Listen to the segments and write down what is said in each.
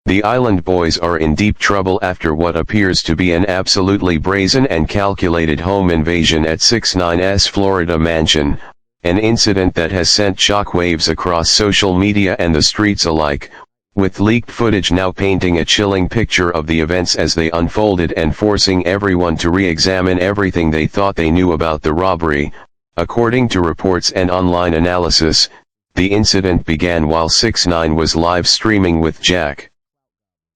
The Island Boys are in deep trouble after what appears to be an absolutely brazen and calculated home invasion at 6ix9ine's Florida mansion, an incident that has sent shockwaves across social media and the streets alike, with leaked footage now painting a chilling picture of the events as they unfolded and forcing everyone to re-examine everything they thought they knew about the robbery. According to reports and online analysis, the incident began while 6ix9ine was live streaming with Jack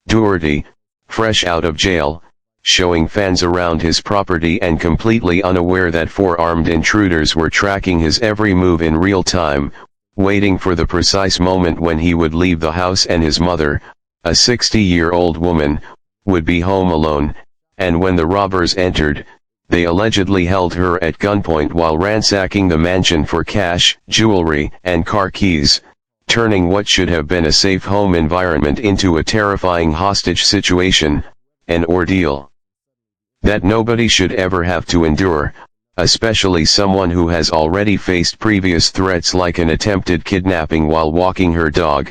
Doherty, fresh out of jail, showing fans around his property and completely unaware that four armed intruders were tracking his every move in real time, waiting for the precise moment when he would leave the house and his mother, a 60-year-old woman, would be home alone, and when the robbers entered, they allegedly held her at gunpoint while ransacking the mansion for cash, jewelry, and car keys, turning what should have been a safe home environment into a terrifying hostage situation, an ordeal that nobody should ever have to endure, especially someone who has already faced previous threats like an attempted kidnapping while walking her dog,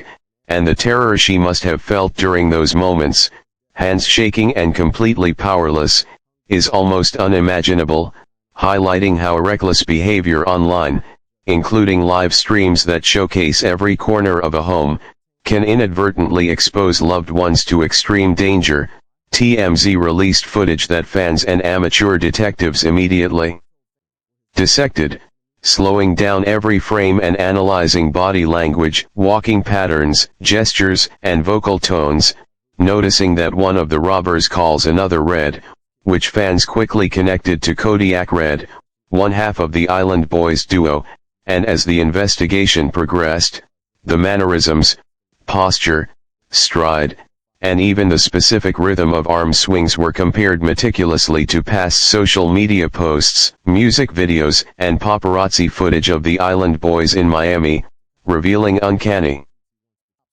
and the terror she must have felt during those moments, hands shaking and completely powerless, is almost unimaginable, highlighting how reckless behavior online, including live streams that showcase every corner of a home, can inadvertently expose loved ones to extreme danger. TMZ released footage that fans and amateur detectives immediately dissected, slowing down every frame and analyzing body language, walking patterns, gestures, and vocal tones, noticing that one of the robbers calls another Red, which fans quickly connected to Kodiak Red, one half of the Island Boys duo, and as the investigation progressed, the mannerisms, posture, stride, and even the specific rhythm of arm swings were compared meticulously to past social media posts, music videos, and paparazzi footage of the Island Boys in Miami, revealing uncanny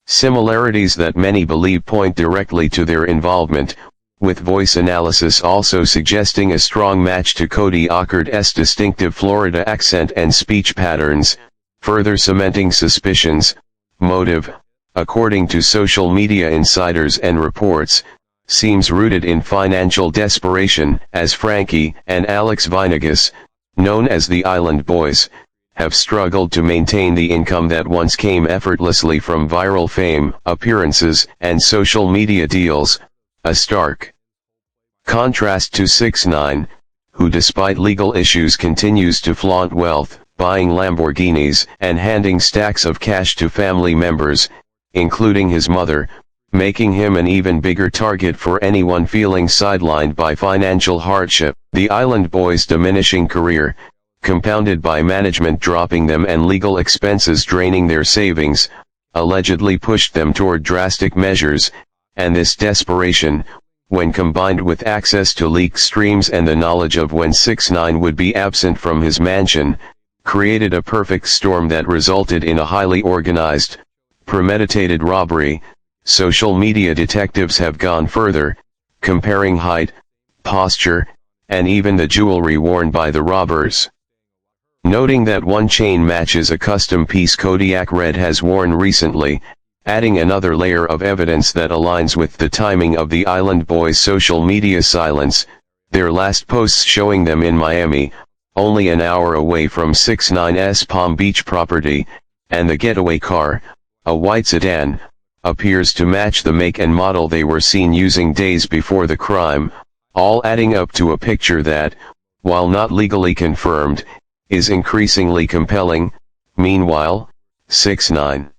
similarities that many believe point directly to their involvement, with voice analysis also suggesting a strong match to Kodiak's distinctive Florida accent and speech patterns, further cementing suspicions. Motive, according to social media insiders and reports, seems rooted in financial desperation, as Frankie and Alex Vinegas, known as the Island Boys, have struggled to maintain the income that once came effortlessly from viral fame, appearances, and social media deals, a stark contrast to 6ix9ine, who despite legal issues continues to flaunt wealth, buying Lamborghinis and handing stacks of cash to family members, including his mother, making him an even bigger target for anyone feeling sidelined by financial hardship. The Island Boys' diminishing career, compounded by management dropping them and legal expenses draining their savings, allegedly pushed them toward drastic measures, and this desperation, when combined with access to leaked streams and the knowledge of when 6ix9ine would be absent from his mansion, created a perfect storm that resulted in a highly organized, premeditated robbery. Social media detectives have gone further, comparing height, posture, and even the jewelry worn by the robbers, noting that one chain matches a custom piece Kodiak Red has worn recently, adding another layer of evidence that aligns with the timing of the Island Boys' social media silence, their last posts showing them in Miami, only an hour away from 6ix9ine's Palm Beach property, and the getaway car, a white sedan, appears to match the make and model they were seen using days before the crime, all adding up to a picture that, while not legally confirmed, is increasingly compelling. Meanwhile, 6ix9ine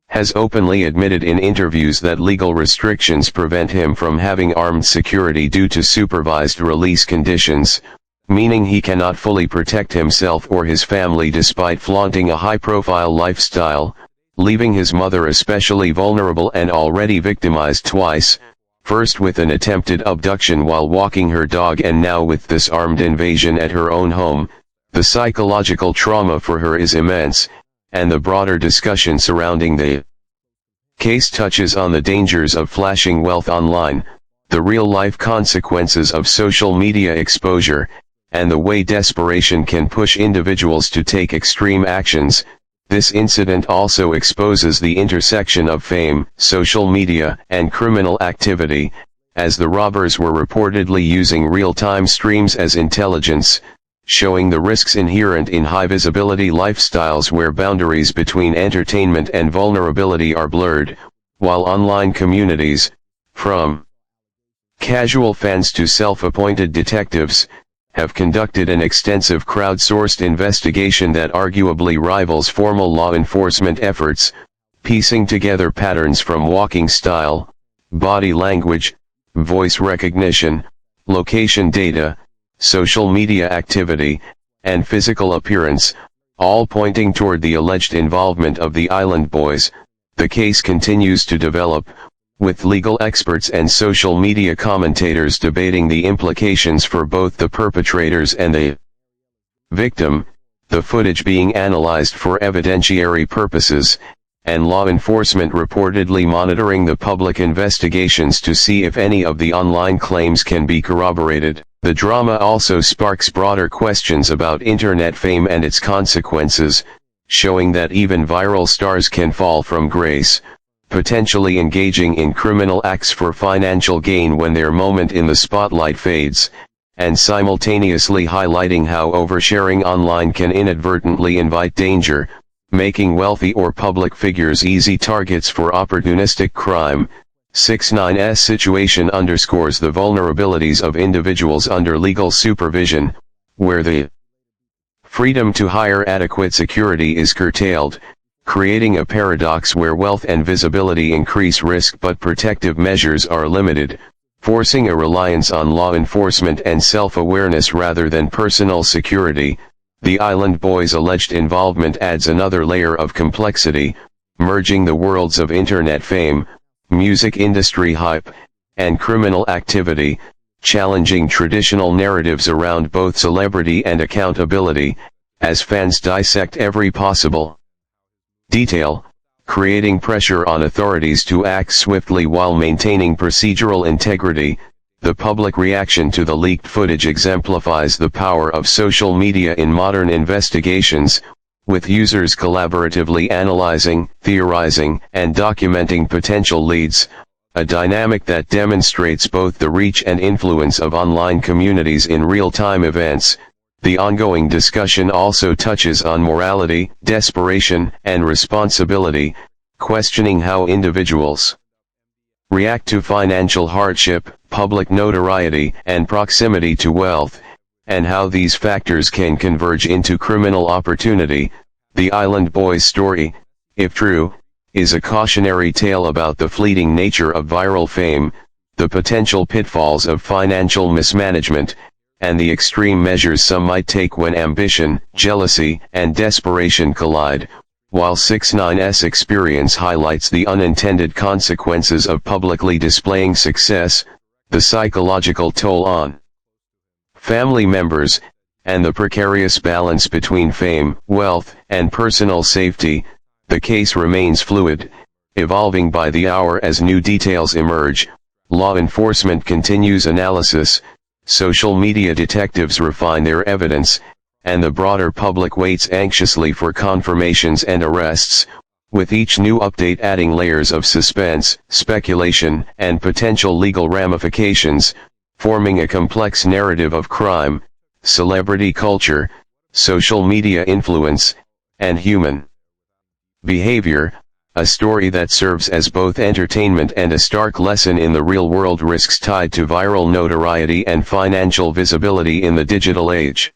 has openly admitted in interviews that legal restrictions prevent him from having armed security due to supervised release conditions, meaning he cannot fully protect himself or his family despite flaunting a high-profile lifestyle, leaving his mother especially vulnerable and already victimized twice, first with an attempted abduction while walking her dog and now with this armed invasion at her own home. The psychological trauma for her is immense, and the broader discussion surrounding the case touches on the dangers of flashing wealth online, the real-life consequences of social media exposure, and the way desperation can push individuals to take extreme actions. This incident also exposes the intersection of fame, social media, and criminal activity, as the robbers were reportedly using real-time streams as intelligence, showing the risks inherent in high-visibility lifestyles where boundaries between entertainment and vulnerability are blurred, while online communities, from casual fans to self-appointed detectives, have conducted an extensive crowdsourced investigation that arguably rivals formal law enforcement efforts, piecing together patterns from walking style, body language, voice recognition, location data, social media activity, and physical appearance, all pointing toward the alleged involvement of the Island Boys. The case continues to develop, with legal experts and social media commentators debating the implications for both the perpetrators and the victim, the footage being analyzed for evidentiary purposes, and law enforcement reportedly monitoring the public investigations to see if any of the online claims can be corroborated. The drama also sparks broader questions about internet fame and its consequences, showing that even viral stars can fall from grace, potentially engaging in criminal acts for financial gain when their moment in the spotlight fades, and simultaneously highlighting how oversharing online can inadvertently invite danger, making wealthy or public figures easy targets for opportunistic crime. 6ix9ine's situation underscores the vulnerabilities of individuals under legal supervision, where the freedom to hire adequate security is curtailed, creating a paradox where wealth and visibility increase risk but protective measures are limited, forcing a reliance on law enforcement and self-awareness rather than personal security. The Island Boys' alleged involvement adds another layer of complexity, merging the worlds of internet fame, music industry hype, and criminal activity, challenging traditional narratives around both celebrity and accountability, as fans dissect every possible detail, creating pressure on authorities to act swiftly while maintaining procedural integrity. The public reaction to the leaked footage exemplifies the power of social media in modern investigations, with users collaboratively analyzing, theorizing, and documenting potential leads, a dynamic that demonstrates both the reach and influence of online communities in real-time events. The ongoing discussion also touches on morality, desperation, and responsibility, questioning how individuals react to financial hardship, public notoriety, and proximity to wealth, and how these factors can converge into criminal opportunity. The Island Boys story, if true, is a cautionary tale about the fleeting nature of viral fame, the potential pitfalls of financial mismanagement, and the extreme measures some might take when ambition, jealousy, and desperation collide. While 6ix9ine's experience highlights the unintended consequences of publicly displaying success, the psychological toll on family members, and the precarious balance between fame, wealth, and personal safety, the case remains fluid, evolving by the hour as new details emerge. Law enforcement continues analysis, social media detectives refine their evidence, and the broader public waits anxiously for confirmations and arrests, with each new update adding layers of suspense, speculation, and potential legal ramifications, forming a complex narrative of crime, celebrity culture, social media influence, and human behavior, a story that serves as both entertainment and a stark lesson in the real-world risks tied to viral notoriety and financial visibility in the digital age.